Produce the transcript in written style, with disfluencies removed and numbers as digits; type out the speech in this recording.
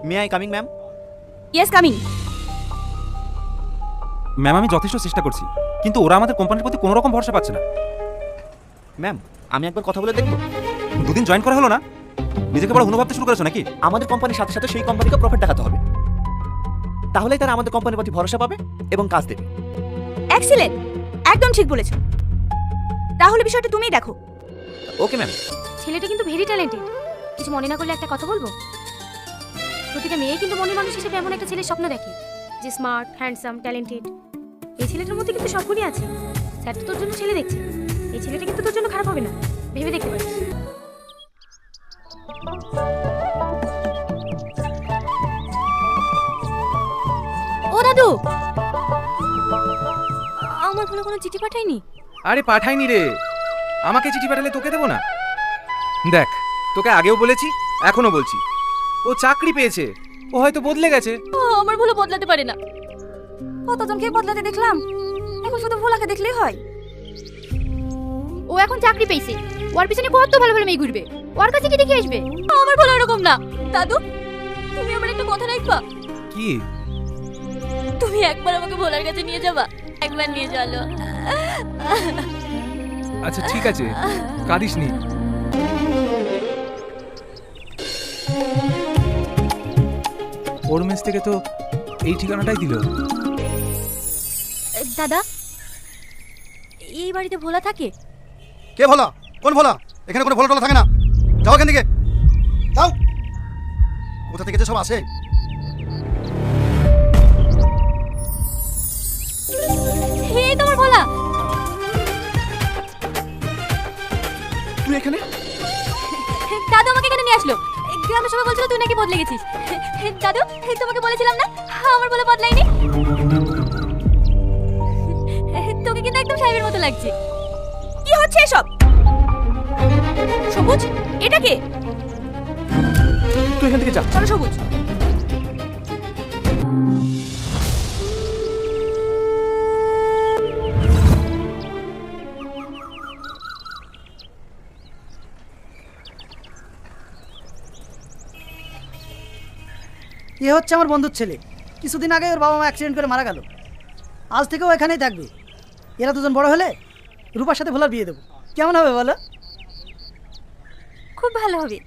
May I coming ma'am? Yes coming. Ma'am আমি যথেষ্ট চেষ্টা করছি, কিন্তু ওরা আমাদের কোম্পানির প্রতি কোনো রকম ভরসা পাচ্ছে না। ম্যাম আমি একবার কথা বলে দেখবো। দুদিন জয়েন করা হলো না, নিজেকে বড় হুনো ভাবতে শুরু করেছো নাকি? আমাদের কোম্পানির সাথে সাথে সেই কোম্পানিকে প্রফিট দেখাতে হবে, তাহলেই তারা আমাদের কোম্পানির প্রতি ভরসা পাবে এবং কাজ দেবে। এক্সিলেন্ট, একদম ঠিক বলেছো। তাহলে বিষয়টা তুমিই দেখো। Okay ma'am. ছেলেটা কিন্তু ভেরি ট্যালেন্টেড। কিছু মনে না করলে একটা কথা বলবো? প্রতিটা মেয়ে কিন্তু মনের মানুষ হিসেবে এমন একটা ছেলের স্বপ্ন দেখে যে স্মার্ট, হ্যান্ডসাম, ট্যালেন্টেড। এই ছেলেটার মধ্যে কিন্তু সবগুলোই আছে। স্যার তো তোর জন্য ছেলে দেখছে, এই ছেলেটা কিন্তু তোর জন্য খারাপ হবে না, ভেবে দেখতে পারিস। ও দাদু, আমার বলে কোনো চিঠি পাঠায়নি? আরে পাঠাইনি রে, আমাকে চিঠি পাঠালে তোকে দেবো না? দেখ, তোকে আগেও বলেছি, এখনো বলছি, ও চাকরি পেয়েছে, ও হয়তো বদলে গেছে। আমার ভুলে বদলাতে পারে না। কতজনকে বদলাতে দেখলাম, এখন শুধু ভোলাকে দেখলেই হয়। ও এখন চাকরি পেয়েছে, ওর পিছনে কত ভালো ভালো মেয়ে ঘুরবে, ওর কাছে কি দেখে আসবে? আমার বলো এরকম না। দাদু, তুমি আমার একটা কথা রাখবা? কি? তুমি একবার আমাকে ভোলার কাছে নিয়ে যাবা, একবার নিয়ে চলো। আচ্ছা ঠিক আছে, কাঁদিস নি। ওর মেস থেকে তো এই ঠিকানাটাই দিল। দাদা, এই বাড়িতে ভোলা থাকে? কে ভোলা? কোন ভোলা? এখানে কোনো ভোলা টোলা থাকে না। যাও এখান থেকে, যাও। কোথা থেকে যে সব আসে। এই তোমার ভোলা। তুই এখানে? দাদু আমাকে এখানে নিয়ে আসলো। গ্রামের সবাই বলছিল তুই নাকি বদলে গেছিস। দাদু, তোমাকে বলেছিলাম না আমার বলে বদলাইনি? তোকে কিন্তু একদম সাহেবের মতো লাগছে। কি হচ্ছে এসব? সবুজ, এটা কে? তুই এখান থেকে যা। চলো সবুজ। এ হচ্ছে আমার বন্ধুর ছেলে। কিছুদিন আগে ওর বাবা মা অ্যাক্সিডেন্ট করে মারা গেল। আজ থেকেও এখানেই থাকবে। এরা দুজন বড় হলে রূপার সাথে ভোলার বিয়ে দেবো। কেমন হবে বলো? খুব ভালো হবে।